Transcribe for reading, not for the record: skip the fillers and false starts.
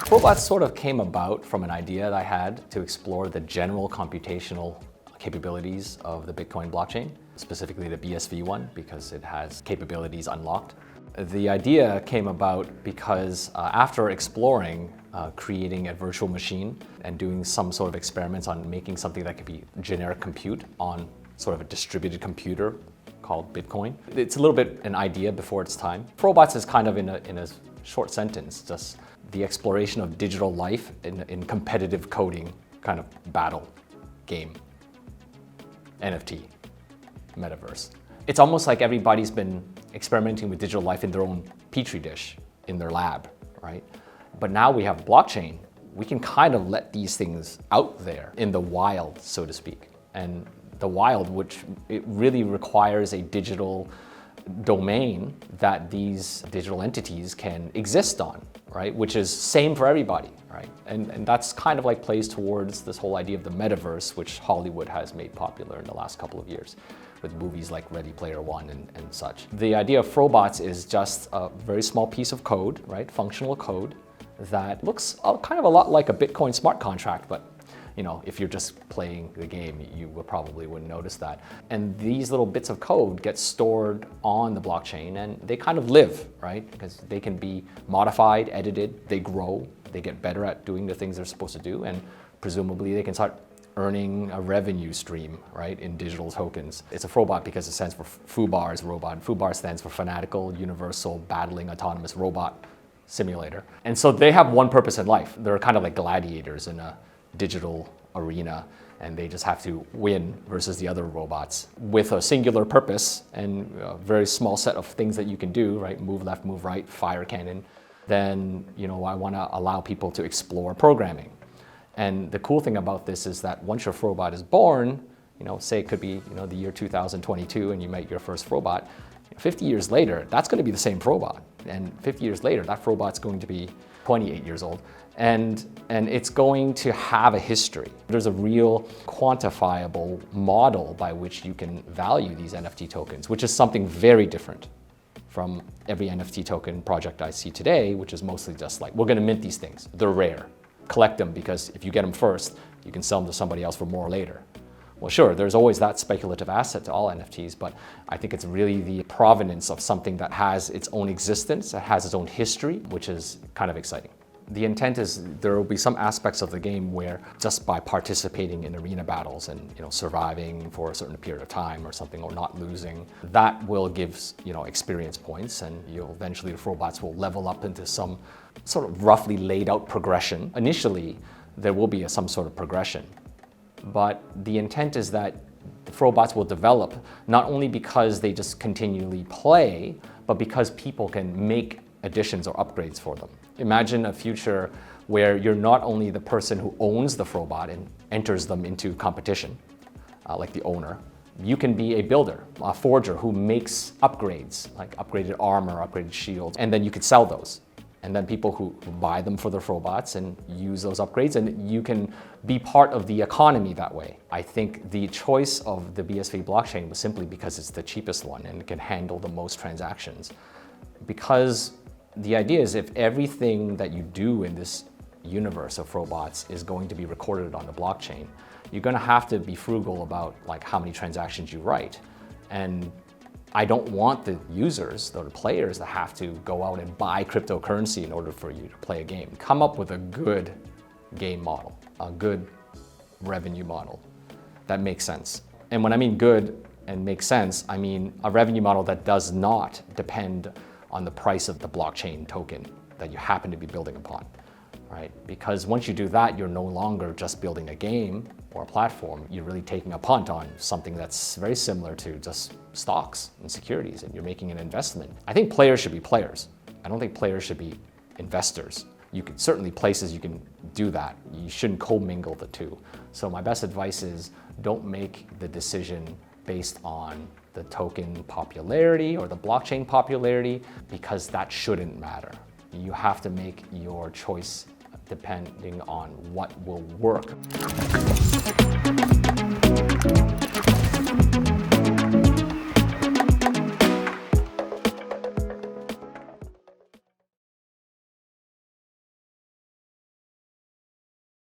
Frobots sort of came about from an idea that I had to explore the general computational capabilities of the Bitcoin blockchain, specifically the BSV one, because it has capabilities unlocked. The idea came about because after exploring creating a virtual machine and doing some sort of experiments on making something that could be generic compute on sort of a distributed computer called Bitcoin. It's a little bit an idea before its time. Frobots is kind of in a short sentence, just the exploration of digital life in competitive coding kind of battle game. NFT, Metaverse. It's almost like everybody's been experimenting with digital life in their own petri dish in their lab, right? But now we have blockchain. We can kind of let these things out there in the wild, so to speak. And the wild, which it really requires a digital domain that these digital entities can exist on, right? Which is same for everybody, right? And that's kind of like plays towards this whole idea of the metaverse, which Hollywood has made popular in the last couple of years with movies like Ready Player One and such. The idea of Frobots is just a very small piece of code, right? Functional code that looks kind of a lot like a Bitcoin smart contract, but you know, if you're just playing the game, you probably wouldn't notice that. And these little bits of code get stored on the blockchain and they kind of live, right? Because they can be modified, edited, they grow, they get better at doing the things they're supposed to do, and presumably they can start earning a revenue stream, right, in digital tokens. It's a Frobot because it stands for Foobar's robot. Foobar stands for Fanatical Universal Battling Autonomous Robot Simulator. And so they have one purpose in life. They're kind of like gladiators in a digital arena, and they just have to win versus the other robots with a singular purpose and a very small set of things that you can do, right? Move left, move right, fire cannon. Then, you know, I want to allow people to explore programming. And the cool thing about this is that once your Frobot is born, you know, say it could be, you know, the year 2022 and you make your first Frobot, 50 years later, that's going to be the same Frobot. And 50 years later, that Frobot's going to be 28 years old. And it's going to have a history. There's a real quantifiable model by which you can value these NFT tokens, which is something very different from every NFT token project I see today, which is mostly just like, we're going to mint these things. They're rare. Collect them because if you get them first, you can sell them to somebody else for more later. Well, sure, there's always that speculative asset to all NFTs, but I think it's really the provenance of something that has its own existence, that has its own history, which is kind of exciting. The intent is there will be some aspects of the game where just by participating in arena battles and, you know, surviving for a certain period of time or something, or not losing, that will give, you know, experience points, and you'll eventually the Frobots will level up into some sort of roughly laid out progression. Initially, there will be some sort of progression, but the intent is that the Frobots will develop not only because they just continually play, but because people can make additions or upgrades for them. Imagine a future where you're not only the person who owns the Frobot and enters them into competition, like the owner. You can be a builder, a forger who makes upgrades, like upgraded armor, upgraded shields, and then you could sell those. And then people who buy them for their Frobots and use those upgrades, and you can be part of the economy that way. I think the choice of the BSV blockchain was simply because it's the cheapest one and it can handle the most transactions. Because the idea is if everything that you do in this universe of Frobots is going to be recorded on the blockchain, you're going to have to be frugal about like how many transactions you write. And I don't want the users or the players to have to go out and buy cryptocurrency in order for you to play a game. Come up with a good game model, a good revenue model that makes sense. And when I mean good and makes sense, I mean a revenue model that does not depend on the price of the blockchain token that you happen to be building upon, right? Because once you do that, you're no longer just building a game or a platform. You're really taking a punt on something that's very similar to just stocks and securities, and you're making an investment. I think players should be players. I don't think players should be investors. You could certainly places you can do that. You shouldn't commingle the two. So my best advice is don't make the decision based on the token popularity or the blockchain popularity, because that shouldn't matter. You have to make your choice depending on what will work.